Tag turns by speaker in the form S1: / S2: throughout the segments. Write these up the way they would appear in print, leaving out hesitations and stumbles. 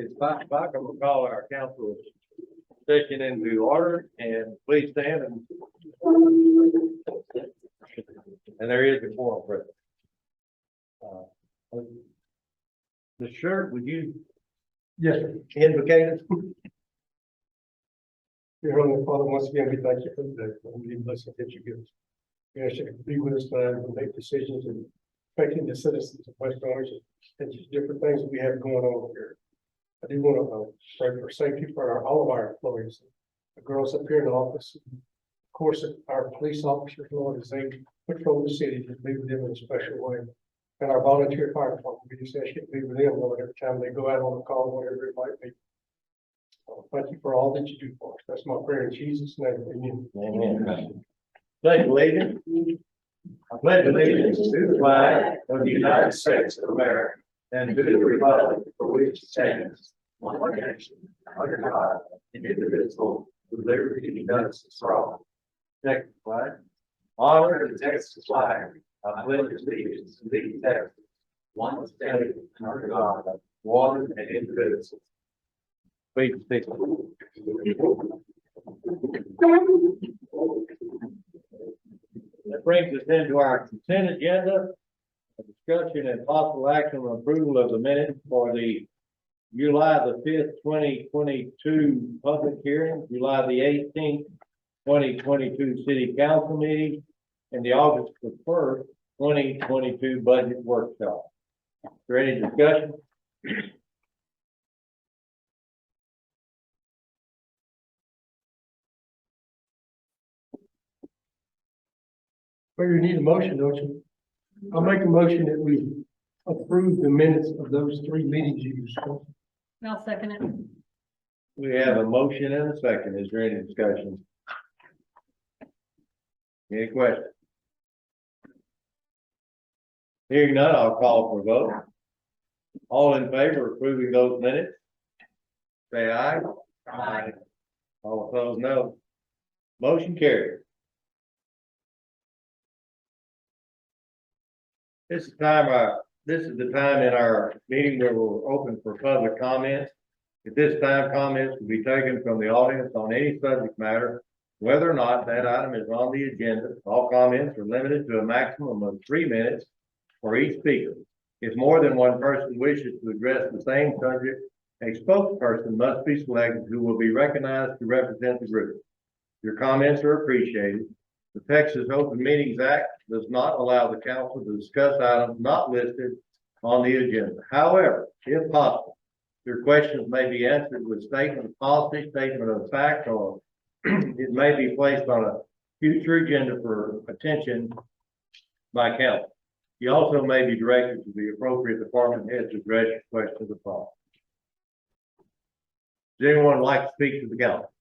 S1: It's 5 o'clock. I'm gonna call our council session into order, and please stand and there is a quorum present. Mr. Sheriff, would you?
S2: Yes, sir.
S1: Indicate it?
S2: Dear Heavenly Father, once again, we thank you for the day, for the blessings that you give us. We ask you to be with us tonight and make decisions and affecting the citizens of West Orange and just different things that we have going on here. I do want to pray for safety for all of our employees, the girls up here in the office, of course, our police officers, Lord, as they patrol the city, to be with them in a special way. And our volunteer fire department, we just ask you to be with them, Lord, every time they go out on a call, whatever it might be. Thank you for all that you do for us. That's my prayer in Jesus' name. Amen.
S1: Amen. Pledge allegiance. I pledge allegiance to the flag of the United States of America and to the republic for which it stands, one nation, under God, indivisible, with liberty and justice for all. Next flag. Honor the Texas flag. I pledge allegiance to these Texas, one state, under God, one and indivisible. Please speak. That brings us into our consent agenda, a discussion and possible action on approval of the minutes for the July the 5th, 2022 public hearing, July the 18th, 2022 city council meeting, and the August the 1st, 2022 budget workshop. Is there any discussion?
S2: Well, you need a motion, don't you? I'll make a motion that we approve the minutes of those 3 meetings you discussed.
S3: I'll second it.
S1: We have a motion and a second. Is there any discussion? Any questions? Hearing none, I'll call for a vote. All in favor of approving those minutes? Say aye. Aye. All opposed, no. Motion carried. This is the time in our meeting where we'll open for public comments. At this time, comments will be taken from the audience on any subject matter, whether or not that item is on the agenda. All comments are limited to a maximum of 3 minutes for each speaker. If more than one person wishes to address the same subject, a spokesperson must be selected who will be recognized to represent the group. Your comments are appreciated. The Texas Open Meetings Act does not allow the council to discuss items not listed on the agenda. However, if possible, your questions may be answered with statement of policy, statement of fact, or it may be placed on a future agenda for attention by council. You also may be directed to the appropriate department head to address your questions of policy. Does anyone like to speak to the council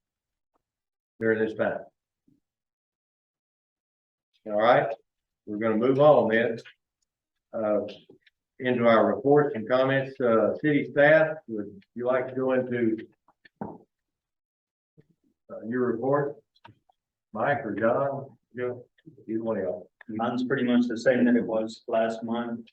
S1: during this time? All right, we're going to move on then into our reports and comments. City staff, would you like to go into your report? Mike or John? Joe? Either one of y'all.
S4: Mine's pretty much the same that it was last month.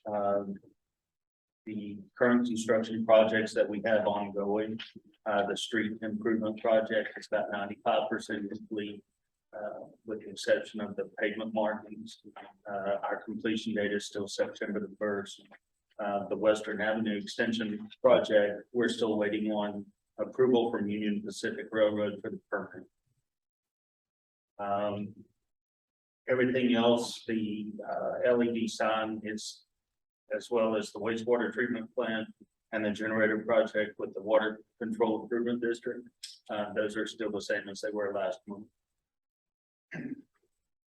S4: The current construction projects that we have ongoing, the street improvement project is about 95% complete. With the exception of the pavement markings, our completion date is still September the 1st. The Western Avenue Extension project, we're still waiting on approval from Union Pacific Railroad for the permit. Everything else, the LED sign is, as well as the wastewater treatment plant and the generator project with the water control improvement district, those are still the same as they were last month.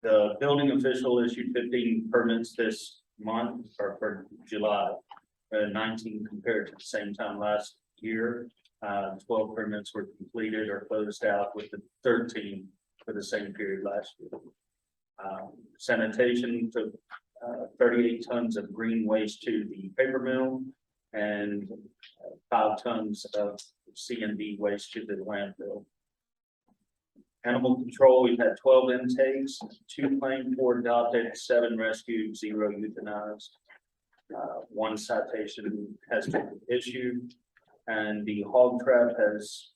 S4: The building official issued 15 permits this month, or for July, 19 compared to the same time last year. 12 permits were completed or closed out, with the 13 for the same period last year. Sanitation took 38 tons of green waste to the paper mill and 5 tons of C&D waste to the landfill. Animal control, we've had 12 intakes, 2 claimed, 4 adopted, 7 rescued, 0 euthanized. 1 citation has been issued. And the hog trap has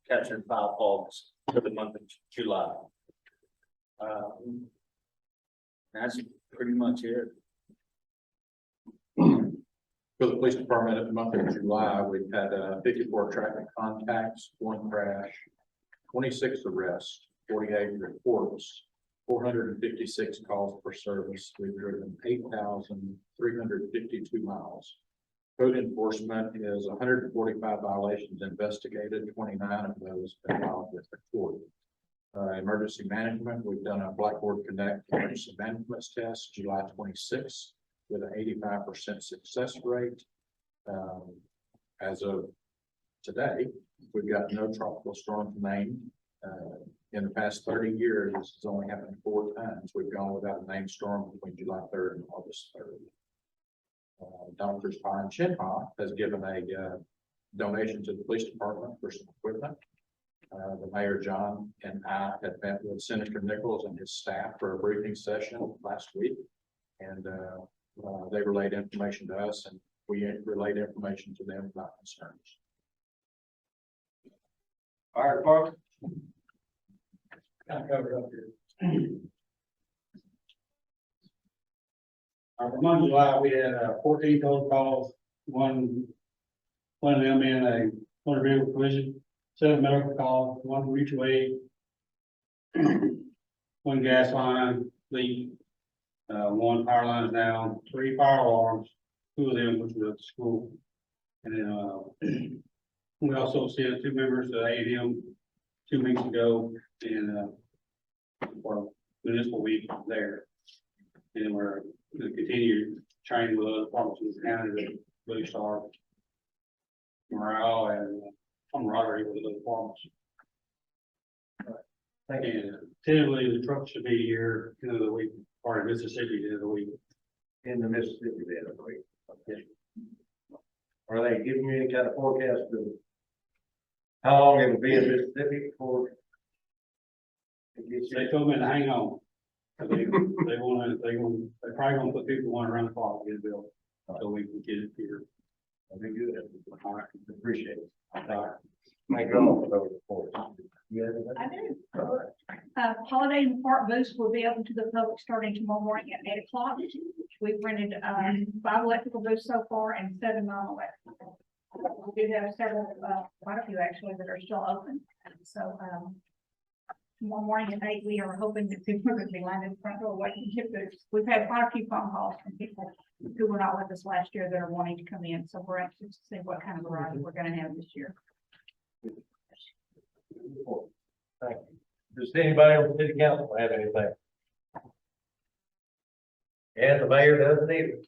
S4: captured 5 hogs for the month of July. That's pretty much it.
S3: For the police department, at the month of July, we've had 54 traffic contacts, 1 crash, 26 arrests, 48 reports, 456 calls for service. We've driven 8,352 miles. Code enforcement is 145 violations investigated, 29 of those been filed with the court. Emergency management, we've done a Blackboard Connect emergency management test, July 26th, with an 85% success rate. As of today, we've got no tropical storms named. In the past 30 years, this has only happened 4 times. We've gone without a named storm between July 3rd and August 3rd. Doctors Pine Chinha has given a donation to the police department for some equipment. The mayor, John, and I had met with Senator Nichols and his staff for a briefing session last week. And they relayed information to us, and we relayed information to them about concerns.
S1: Fire department?
S2: Kind of covered up here.
S5: For month of July, we had 14 total calls, one of them in a motor vehicle collision, 7 medical calls, 1 mutual aid, 1 gas line leak, 1 power line is down, 3 fire alarms, 2 of them which were at the school. And then we also sent 2 members to A&M 2 weeks ago and for municipal week there. And we're going to continue training with other departments in the county to boost our morale and camaraderie with the other departments. And typically the truck should be here end of the week, or in Mississippi end of the week.
S1: In the Mississippi then, okay. Okay. Are they giving you any kind of forecast of how long it will be in Mississippi before?
S5: They told me to hang on. They probably gonna put people on around the clock to get it built, so we can get it here.
S1: That'd be good.
S5: All right.
S1: Appreciate it. Thank you all for those reports. You have anything?
S6: I do.
S1: All right.
S6: Holiday in the Park booths will be open to the public starting tomorrow morning at 8 o'clock. We've rented 5 electrical booths so far and 7 non-electrical. We do have several, quite a few actually that are still open. So tomorrow morning at 8, we are hoping that people are going to be lined in the front door waiting to get booths. We've had quite a few phone calls from people who were not with us last year that are wanting to come in. So we're anxious to see what kind of variety we're going to have this year.
S1: Thank you. Does anybody on the city council have anything? And the mayor doesn't either.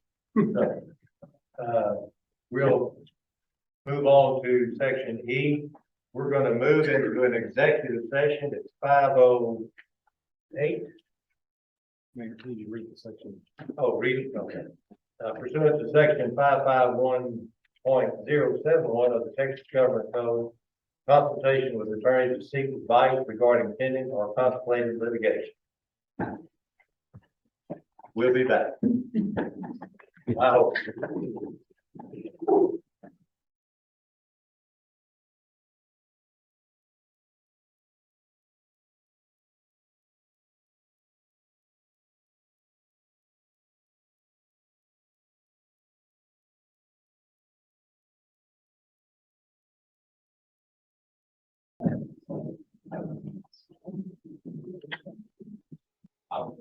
S1: So, we'll move on to section E. We're going to move into an executive session. It's 5:08.
S2: Mayor, can you read the section?
S1: Oh, read it. Okay. Pursuant to section 551.071 of the Texas Government Code, consultation with attorneys to seek advice regarding pending or contemplated litigation. We'll be back. I hope. All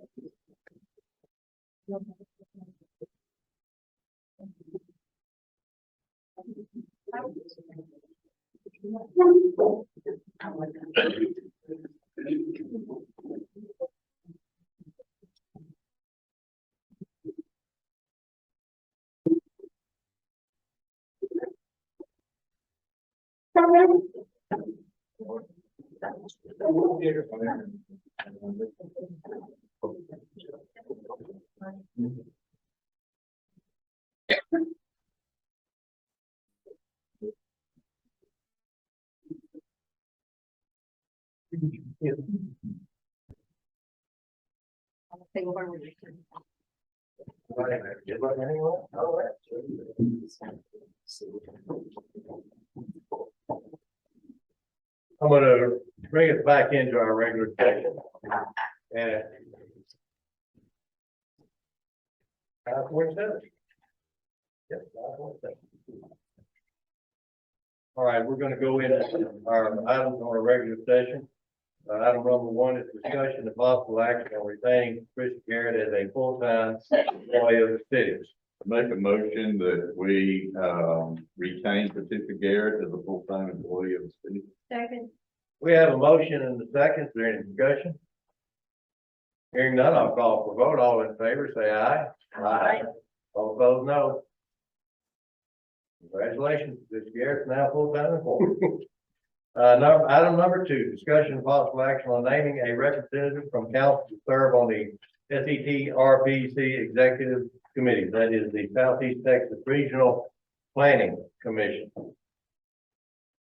S1: right. I'm gonna bring it back into our regular session. And 5:47. Yep, 5:47. All right, we're gonna go into our items on our regular session. Item number 1 is discussion of possible action on retaining Chris Garrett as a full-time employee of the city.
S7: Make a motion that we, retain Patricia Garrett as a full-time employee of the city.
S6: Second.
S1: We have a motion and a second. Is there any discussion? Hearing none, I'll call for vote. All in favor, say aye.
S6: Aye.
S1: All opposed, no. Congratulations, Mr. Garrett, now full-time employee. Item number 2, discussion of possible action on naming a representative from council to serve on the SETRPC Executive Committee. That is the Southeast Texas Regional Planning Commission.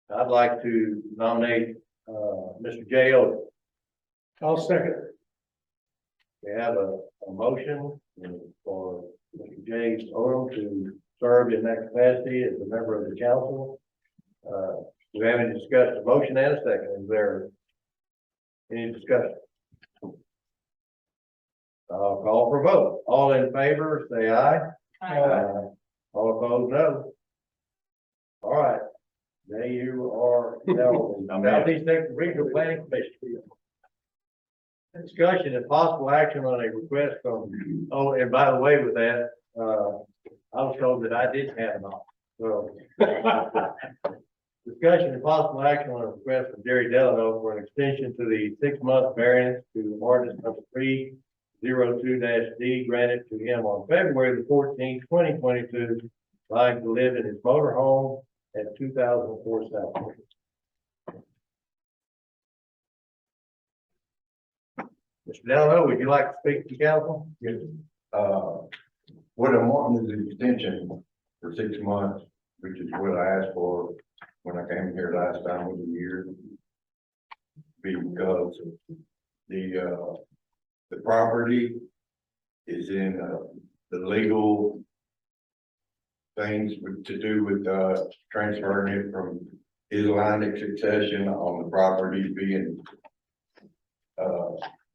S1: I'd like to nominate, Mr. Jay Odom.
S2: I'll second.
S1: We have a motion for Mr. Jay Odom to serve in that capacity as a member of the council. Do we have any discussion? A motion and a second. Is there any discussion? I'll call for vote. All in favor, say aye. All opposed, no. All right. Now you are now
S7: I'm
S1: Southeast Texas Regional Planning Commission. Discussion and possible action on a request from, oh, and by the way, with that, I was told that I didn't have enough, so. Discussion and possible action on a request from Jerry Delano for an extension to the 6-month variance to ordinance number 302-D granted to him on February the 14th, 2022, allowing to live in his motor home at 2004 South. Mr. Delano, would you like to speak to council?
S8: Yes. What I'm wanting is an extension for 6 months, which is what I asked for when I came here last time with the year. Because the property is in, the legal things to do with, transferring it from his line of succession on the property being,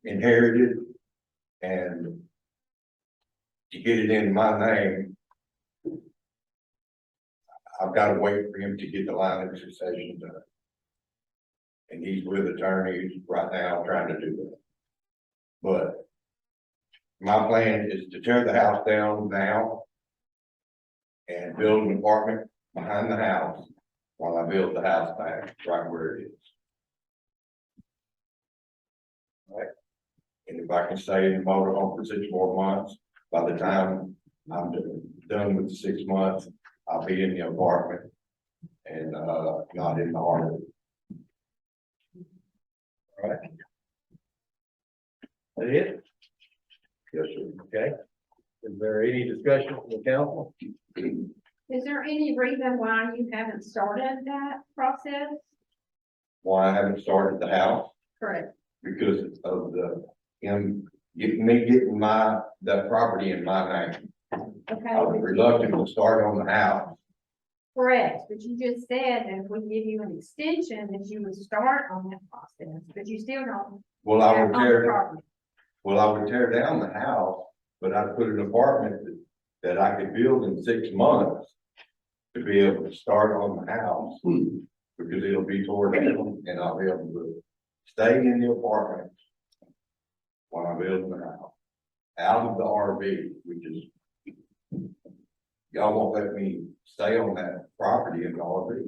S8: inherited, and to get it in my name, I've got to wait for him to get the line of succession done. And he's with attorneys right now trying to do that. But my plan is to tear the house down now and build an apartment behind the house while I build the house back right where it is. And if I can stay in the motorhome for 6 more months, by the time I'm done with the 6 months, I'll be in the apartment and, not in the heart of it.
S1: All right. That it?
S8: Yes, sir.
S1: Okay. Is there any discussion from the council?
S6: Is there any reason why you haven't started that process?
S8: Why I haven't started the house?
S6: Correct.
S8: Because of getting that property in my name.
S6: Okay,
S8: I was reluctant to start on the house.
S6: correct, but you just said that if we give you an extension, that you would start on that process, but you still don't.
S8: Well, I
S6: have
S8: would
S6: on the
S8: tear,
S6: property.
S8: down the house, but I'd put an apartment that I could build in 6 months to be able to start on the house, because it'll be torn down and I'll be able to stay in the apartment while I'm building the house, out of the RV, which is, y'all won't let me stay on that property in the RV.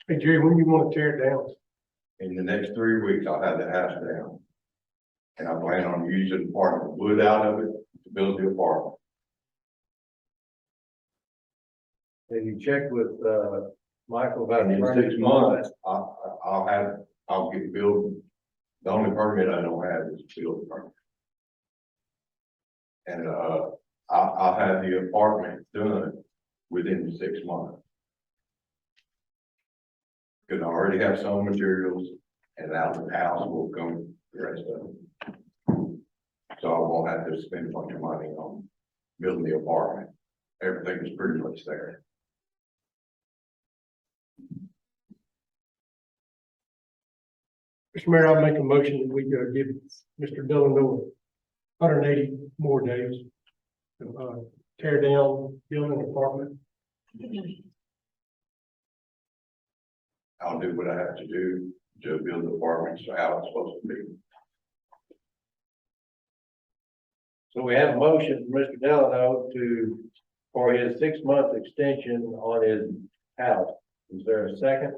S2: Hey Jerry, when you want to tear it down?
S8: In the next 3 weeks, I'll have the house down. And I plan on using part of the wood out of it to build the apartment.
S1: Have you checked with, Michael about?
S8: And in 6 months, I'll get building. The only permit I don't have is a building permit. And, I'll have the apartment done within the 6 months. Cause I already have some materials and out of the house will come the rest of it. So I won't have to spend a bunch of money on building the apartment. Everything is pretty much there.
S2: Mr. Mayor, I'll make a motion that we give Mr. Delano 180 more days to tear down building apartment.
S8: I'll do what I have to do to build the apartments how it's supposed to be.
S1: So we have a motion from Mr. Delano for his 6-month extension on his house. Is there a second?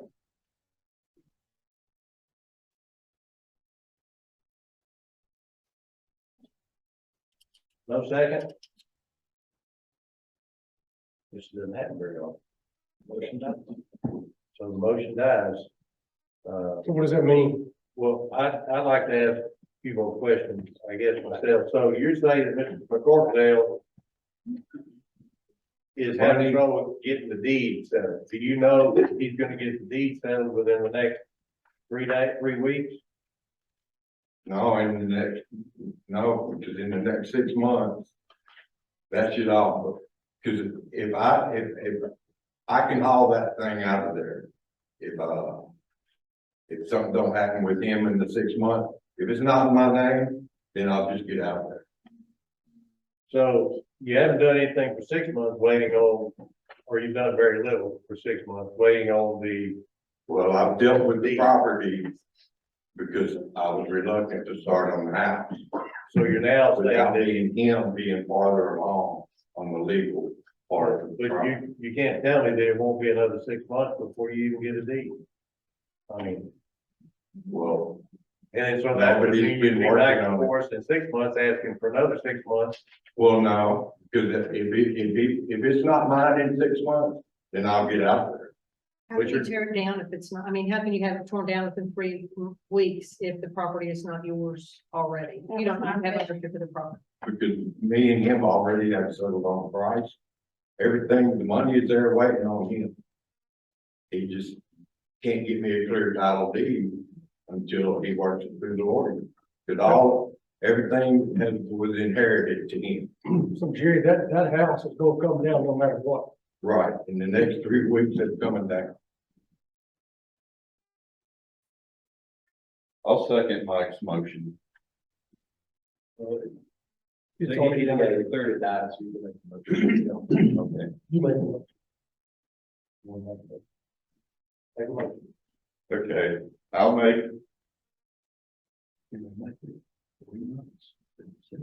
S1: No second? This doesn't happen very often. Motion dies. So the motion dies.
S2: So what does that mean?
S1: Well, I'd like to ask a few more questions, I guess, myself. So you're saying that Mr. McCorkdale is having trouble getting the deed settled. Do you know that he's gonna get the deed settled within the next 3 weeks?
S8: No, because in the next 6 months, that should all, because if I can haul that thing out of there, if something don't happen with him in the 6 months, if it's not in my name, then I'll just get out of there.
S1: So you haven't done anything for 6 months waiting on, or you've done very little for 6 months waiting on the,
S8: Well, I've dealt with the property because I was reluctant to start on the house.
S1: so you're now saying
S8: Without
S1: that,
S8: him being farther along on the legal part of the
S1: but
S8: property.
S1: you can't tell me that it won't be another 6 months before you even get a deed. I mean,
S8: Well,
S1: and so that
S8: That's
S1: would
S8: what he's
S1: mean
S8: been
S1: you'd be back
S8: working
S1: and
S8: on.
S1: forth in 6 months, asking for another 6 months.
S8: well, no, because if it's not mine in 6 months, then I'll get out there.
S9: How can you tear it down if it's not, I mean, how can you have it torn down within 3 weeks if the property is not yours already? You don't have ownership of the property.
S8: Because me and him already have settled on the price. Everything, the money is there waiting on him. He just can't give me a clear title deed until he works it through the lawyer. Because everything was inherited to him.
S2: So Jerry, that house is gonna come down no matter what.
S8: Right, in the next 3 weeks, it's coming down.
S7: I'll second Mike's motion.
S2: It's already done.
S7: Okay.
S2: You make a motion.
S7: Okay, I'll make.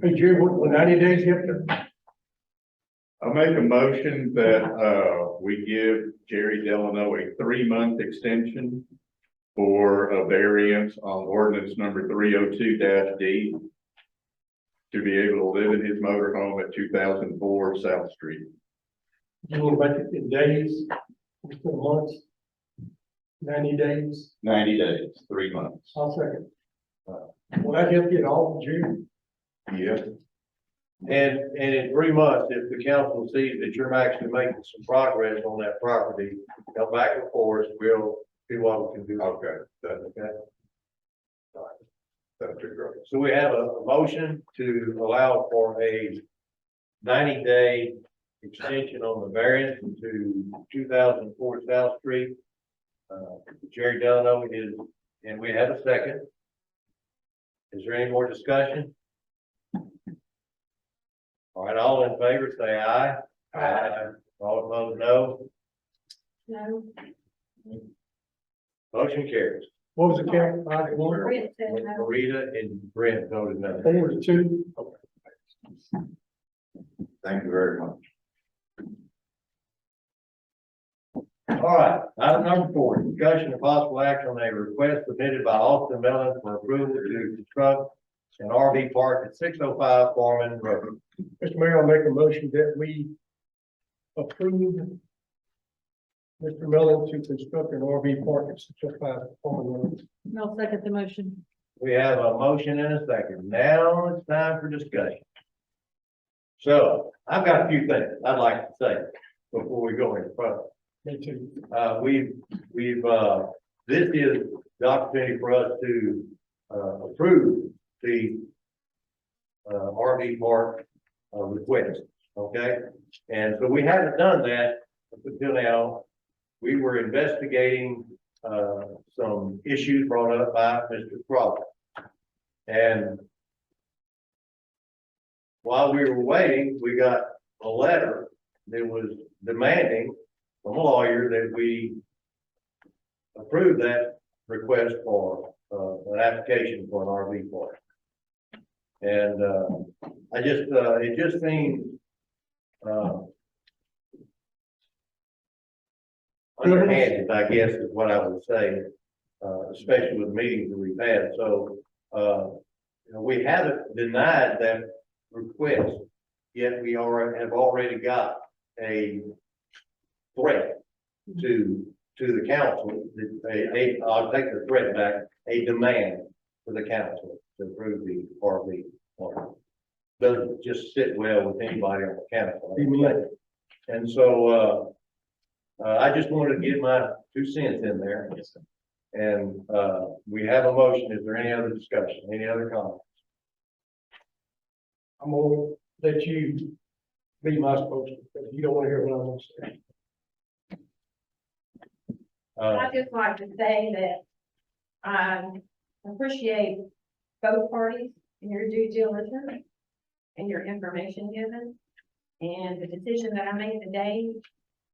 S2: Hey Jerry, what 90 days you have to?
S7: I'll make a motion that, we give Jerry Delano a 3-month extension for a variance on ordinance number 302-D to be able to live in his motorhome at 2004 South Street.
S2: You want to make it in days, instead of months? 90 days,
S7: 90 days, 3 months.
S2: I'll second. Will that help you at all, Jerry?
S7: Yep.
S1: And in 3 months, if the council sees that you're actually making some progress on that property, come back and forth, we'll see what we can do.
S8: Okay,
S1: Okay.
S8: that's great.
S1: So we have a motion to allow for a 90-day extension on the variance to 2004 South Street. Jerry Delano is, and we have a second. Is there any more discussion? All right, all in favor, say aye. Aye. All opposed, no.
S6: No,
S1: Motion carries.
S2: What was the count? 5-1?
S6: Brent said no.
S1: Marita and Brent voted no.
S2: 4-2?
S8: Thank you very much.
S1: All right, item number 4, discussion of possible action on a request submitted by Austin Mellon for approval to construct an RV park at 605 Foreman Road.
S2: Mr. Mayor, I'll make a motion that we approve Mr. Mellon to construct an RV park at 605 Farm Road.
S9: I'll second the motion.
S1: We have a motion and a second. Now it's time for discussion. So I've got a few things I'd like to say before we go any further.
S2: Me too.
S1: This is the opportunity for us to, approve the, RV park, request, okay? And so we haven't done that up until now. We were investigating some issues brought up by Mr. Crawford. And while we were waiting, we got a letter that was demanding from a lawyer that we approve that request for, an application for an RV park. And, it just seems, underhanded, I guess, is what I would say, especially with meetings that we've had. So, we haven't denied that request, yet we have already got a threat to the council. I'll take the threat back, a demand for the council to approve the RV park. Doesn't just sit well with anybody on the council. And so, I just wanted to get my 2 cents in there. And, we have a motion. Is there any other discussion? Any other comments?
S2: I'm gonna let you be my spokesman, because you don't wanna hear what I'm gonna say.
S6: I'd just like to say that I appreciate both parties and your due diligence and your information given. And the decision that I made today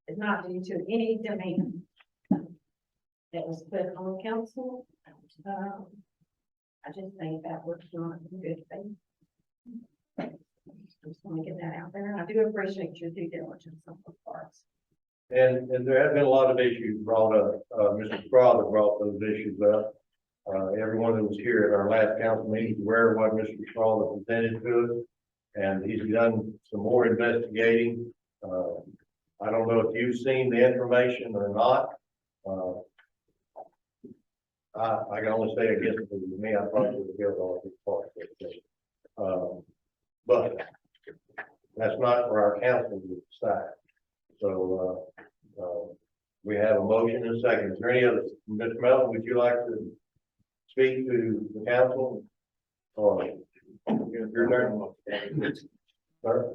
S6: is not due to any demand that was put on council. I just think that was not a good thing. I just want to get that out there. I do appreciate your due diligence on both parts.
S1: And there have been a lot of issues brought up. Mr. Crowder brought those issues up. Everyone that was here at our last council meeting is aware of what Mr. Crowder presented to us. And he's done some more investigating. I don't know if you've seen the information or not. I can only say, I guess, if it was me, I probably would have built all these parts. But that's not for our council to decide. So, we have a motion and a second. Is there any other, Mr. Melton, would you like to speak to the council? Or your turn? Sir?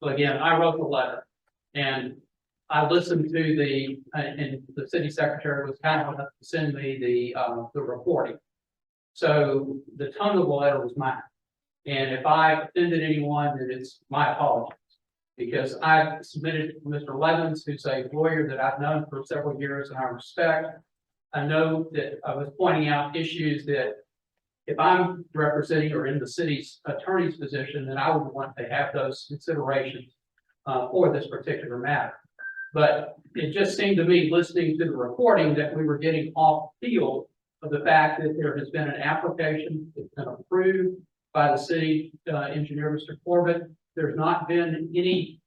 S10: So again, I wrote the letter and I listened to and the city secretary was kind enough to send me the reporting. So the tone of the letter was mine. And if I offended anyone, then it's my apologies. Because I submitted to Mr. Levins, who's a lawyer that I've known for several years and I respect. I know that I was pointing out issues that if I'm representing or in the city's attorney's position, then I would want to have those considerations for this particular matter. But it just seemed to me, listening to the reporting, that we were getting off field of the fact that there has been an application that's been approved by the city engineer, Mr. Corbett. There's not been any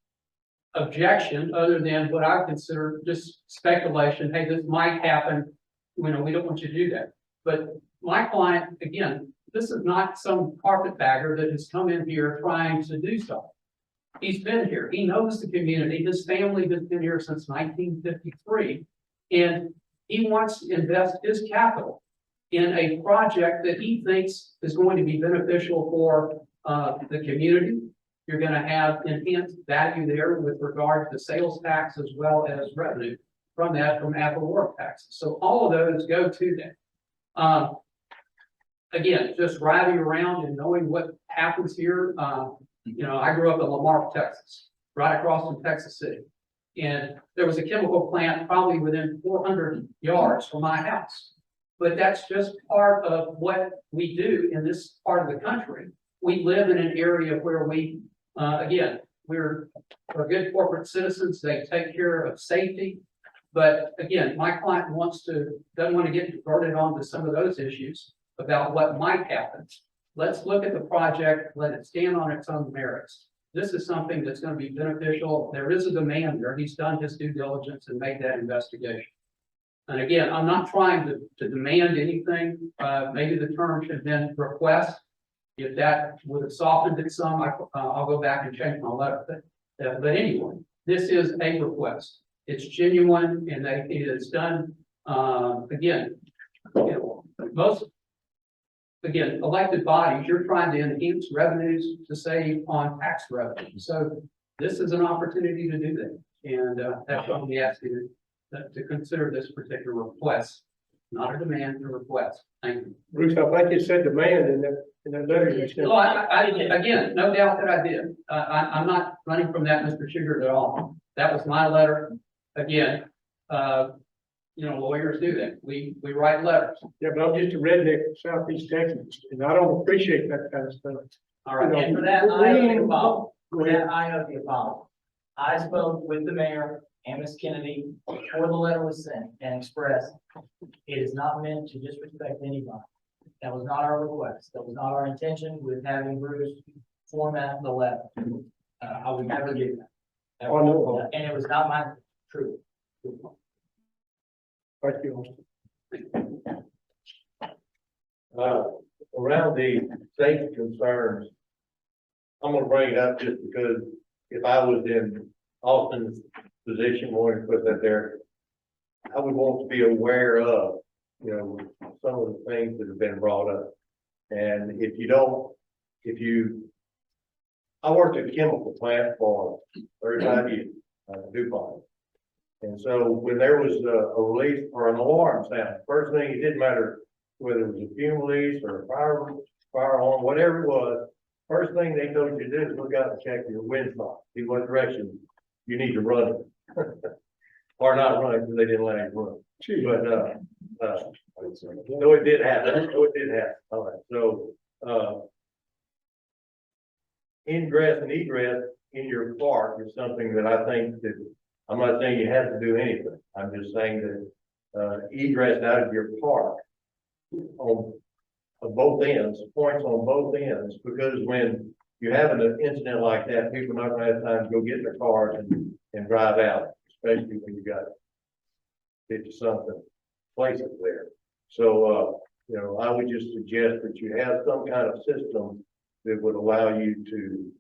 S10: objection other than what I consider just speculation. Hey, this might happen. We don't want you to do that. But my client, again, this is not some carpetbagger that has come in here trying to do something. He's been here. He knows the community. His family has been here since 1953. And he wants to invest his capital in a project that he thinks is going to be beneficial for the community. You're going to have enhanced value there with regard to sales tax as well as revenue from that, from Apple work taxes. So all of those go to that. Again, just riding around and knowing what happens here. I grew up in Lamar, Texas, right across from Texas City. And there was a chemical plant probably within 400 yards from my house. But that's just part of what we do in this part of the country. We live in an area where we, again, we're good corporate citizens. They take care of safety. But again, my client doesn't want to get diverted onto some of those issues about what might happen. Let's look at the project, let it stand on its own merits. This is something that's going to be beneficial. There is a demand there. He's done his due diligence and made that investigation. And again, I'm not trying to demand anything. Maybe the term should have been request. If that would have softened it some, I'll go back and change my letter. But anyway, this is a request. It's genuine and it is done. Again, elected bodies, you're trying to enhance revenues to save on tax revenue. So this is an opportunity to do that. And, that's why we ask you to consider this particular request, not a demand, a request. Thank you.
S2: Bruce, I think you said demand in that letter you sent.
S10: Well, again, no doubt that I did. I'm not running from that, Mr. Sugar, at all. That was my letter. Again, lawyers do that. We write letters.
S2: Yeah, but I'm just a redneck from Southeast Texas, and I don't appreciate that kind of stuff.
S10: All right.
S11: And for that, I owe you a follow.
S2: Go
S11: For
S2: ahead.
S11: that, I owe you a follow. I spoke with the mayor and Ms. Kennedy before the letter was sent and expressed, it is not meant to disrespect anybody. That was not our request. That was not our intention with having Bruce format the letter. I would never do that.
S2: Oh, no.
S11: And it was not my truth.
S2: Thank you, Austin.
S1: Around the safety concerns, I'm gonna bring it up just because if I was in Austin's position, wanting to put that there, I would want to be aware of, some of the things that have been brought up. And I worked at a chemical plant for 35 years, DuPont. And so when there was a release or an alarm sound, first thing, it didn't matter whether it was a fume release or a fire alarm, whatever it was, first thing they told you to do is look out and check your wind spot, see what direction you need to run it. Or not run it because they didn't let you run. But, no, it did happen. No, it did happen. All right. So, ingress and egress in your park is something that I think that, I'm not saying you have to do anything. I'm just saying that, egress out of your park on both ends, points on both ends, because when you have an incident like that, people are not gonna have time to go get in their cars and drive out, especially when you got 50-something places there. So, I would just suggest that you have some kind of system that would allow you to,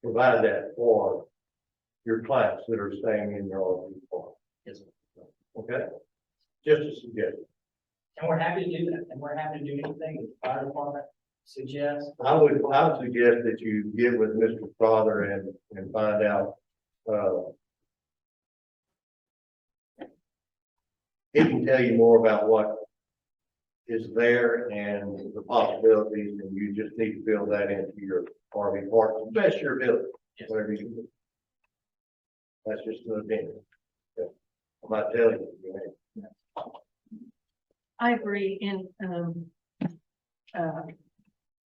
S1: provide that for your clients that are staying in your RV park.
S11: Yes.
S1: Okay? Just a suggestion.
S11: And we're happy to do that. And we're happy to do anything that the fire department suggests.
S1: I would suggest that you get with Mr. Father and find out, he can tell you more about what is there and the possibilities, and you just need to build that into your RV park, the best your ability, whatever you can do. That's just an opinion. Yeah. I'm not telling you.
S9: I agree, and,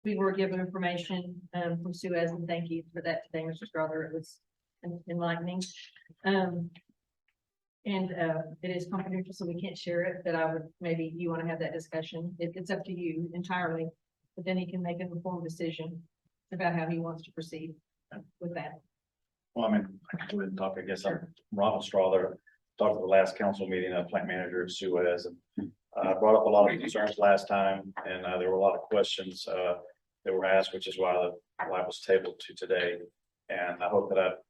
S9: we were given information, from Suez, and thank you for that today, Mr. Strother, it was enlightening. It is confidential, so we can't share it, but I would, maybe you want to have that discussion, it's up to you entirely, but then he can make an informed decision about how he wants to proceed with that.
S12: Well, I mean, I can go ahead and talk, I guess, I'm Ronald Strother, talked at the last council meeting, plant manager of Suez, and brought up a lot of concerns last time, and there were a lot of questions that were asked, which is why the live was tabled to today. And I hope that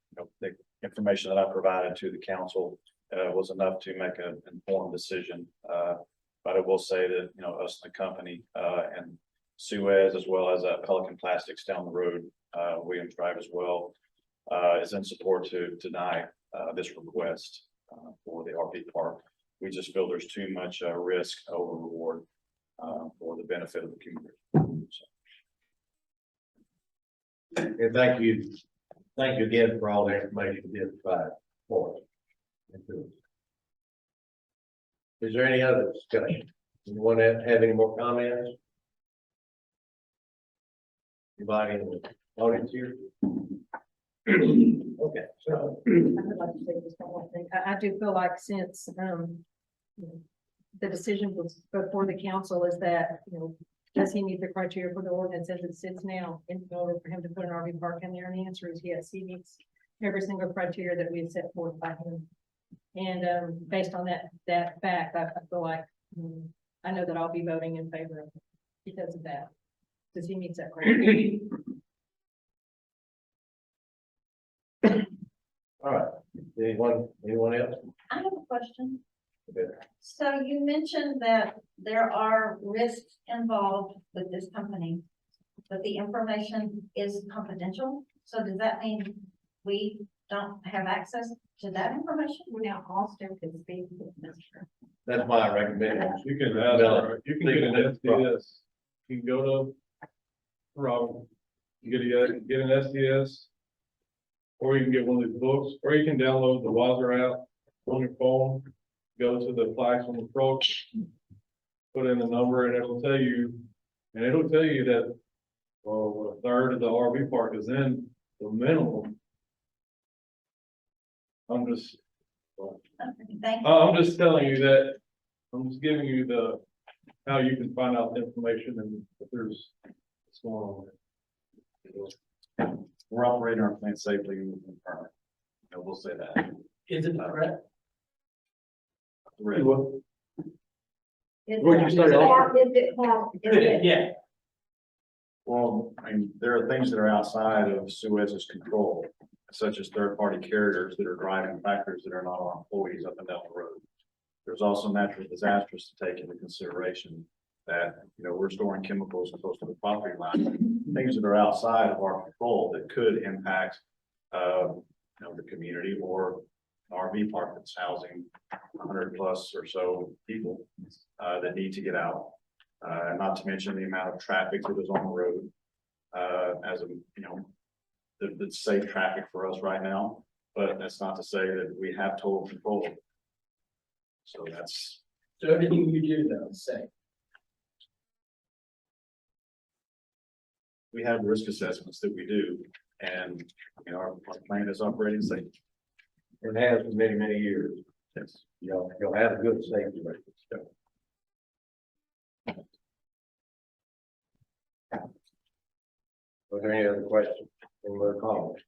S12: the information that I provided to the council was enough to make an informed decision. But I will say that, us and the company and Suez, as well as Pelican Plastics down the road, Williams Drive as well, is in support to deny this request for the RV park. We just feel there's too much risk over reward for the benefit of the community. So.
S1: And thank you again for all the information you did provide for us. Is there any other discussion? Anyone have any more comments? Anybody in the audience here? Okay, so.
S9: I would like to say just one more thing. I do feel like since, the decision was before the council is that, does he meet the criteria for the ordinance as it sits now in order for him to put an RV park in there? And the answer is yes, he meets every single criteria that we have set forth by him. And, based on that fact, I feel like, I know that I'll be voting in favor of it because of that. Because he meets that criteria.
S1: All right, anyone else?
S13: I have a question.
S1: Okay.
S13: So you mentioned that there are risks involved with this company, but the information is confidential. So does that mean we don't have access to that information?
S9: Now, Austin can speak with Mr.
S1: That's my recommendation.
S2: You can ask, you can get an SDS, you can go to Robin, get an SDS. Or you can get one of these books, or you can download the Wiser app on your phone, go to the flags on the approach. Put in the number and it'll tell you that, well, a third of the RV park is in the minimum. I'm just
S13: Thank you.
S2: I'm just telling you that, I'm just giving you how you can find out the information and if there's what's going on.
S12: We're operating our plant safely and permit. We'll say that.
S11: Is it correct?
S12: Really.
S1: What'd you say?
S11: Yeah.
S12: Well, I mean, there are things that are outside of Suez's control, such as third-party carriers that are driving factors that are not our employees up and down the road. There's also natural disasters to take into consideration that, we're storing chemicals close to the property line, things that are outside of our control that could impact, the community or an RV park that's housing 100 plus or so people, that need to get out. Not to mention the amount of traffic that is on the road, that's safe traffic for us right now, but that's not to say that we have total control. So
S11: So everything you do though is safe.
S12: we have risk assessments that we do, and, our plant is operating safe.
S1: It has for many, many years.
S12: Yes.
S1: You'll have a good safety record. So. Are there any other questions? Any other comments?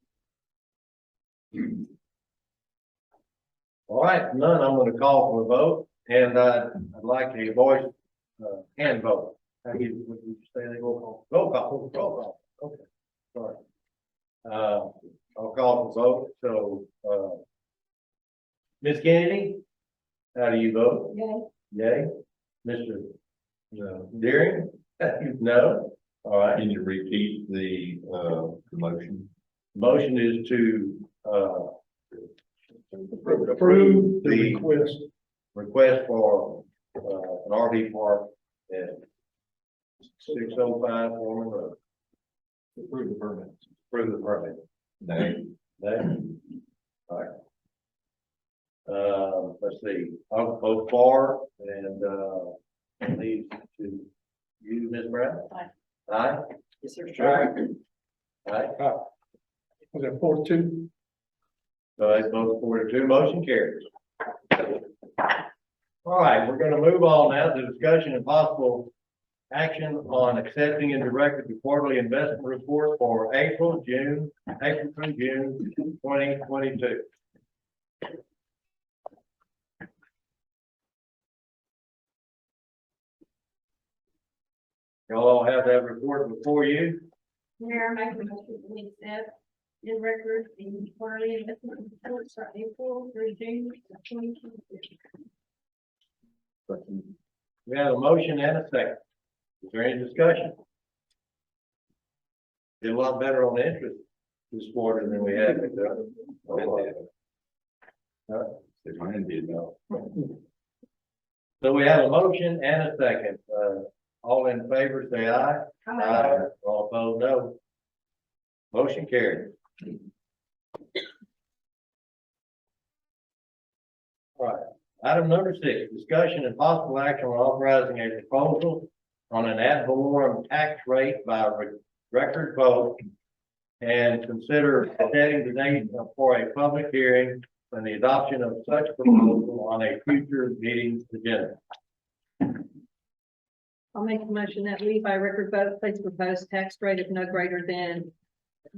S1: All right, none, I'm gonna call for a vote, and I'd like a voice, hand vote. What did you say, they roll call, okay, sorry. I'll call for vote, so, Ms. Kennedy, how do you vote? Yay. Mr. Deering? No, all right.
S7: Can you repeat the motion?
S1: Motion is to,
S2: Approve the
S1: request for, an RV park at 605 Foreman Road.
S7: Approve the permit.
S1: Approve the permit.
S7: Nay.
S1: All right. Let's see, I'll vote for and leave to you, Ms. Brown.
S9: Aye.
S1: Aye.
S9: Yes, sir.
S1: Sure. Aye.
S2: Was that 4-2?
S1: So I vote 4-2, motion carries. All right, we're gonna move on now to discussion and possible action on accepting and directing the quarterly investment report for April through June 2022. Y'all all have that report before you.
S6: Mayor, I make a motion to accept the record in quarterly investment reports for April through June of 2022.
S1: We have a motion and a second. Is there any discussion? Did a lot better on the interest this quarter than we had.
S7: Mine did no.
S1: So we have a motion and a second. All in favor, say aye. Aye. All opposed, no. Motion carried. All right, item number 6, discussion and possible action on authorizing a proposal on an ad valorem tax rate by record vote and consider setting the date for a public hearing and the adoption of such proposal on a future meeting agenda.
S9: I'll make a motion that we by record vote place proposed tax rate of no greater than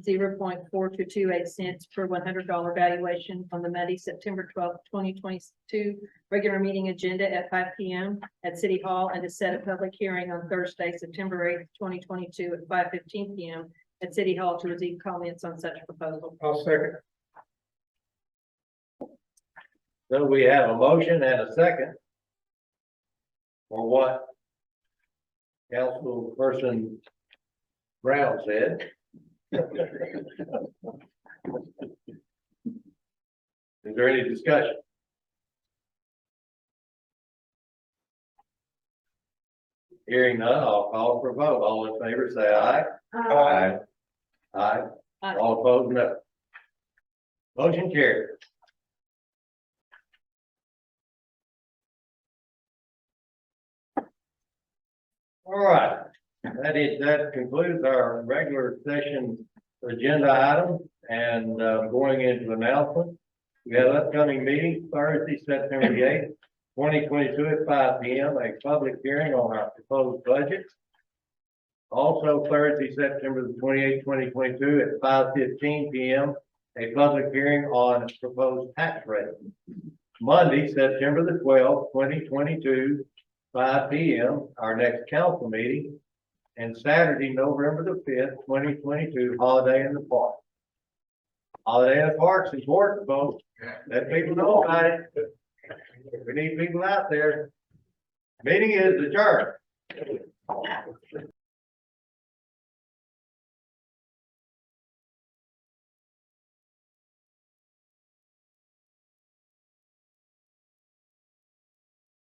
S9: 0.4228 cents per $100 valuation on the Monday, September 12th, 2022 regular meeting agenda at 5 p.m. at City Hall, and to set a public hearing on Thursday, September 8th, 2022 at 5:15 p.m. at City Hall to receive comments on such proposal.
S2: I'll second.
S1: So we have a motion and a second. For what Councilperson Brown said. Is there any discussion? Hearing none, I'll call for a vote. All in favor, say aye. Aye. Aye.
S9: Aye.
S1: All opposed, no. Motion carried. All right, that concludes our regular session agenda item and going into announcement. We have upcoming meeting Thursday, September the 8th, 2022 at 5 p.m., a public hearing on our proposed budget. Also Thursday, September the 28th, 2022 at 5:15 p.m., a public hearing on proposed tax rate. Monday, September the 12th, 2022, 5 p.m., our next council meeting, and Saturday, November the 5th, 2022, holiday in the park. Holiday in the park's important, folks. Let people know about it. We need people out there. Meeting is adjourned.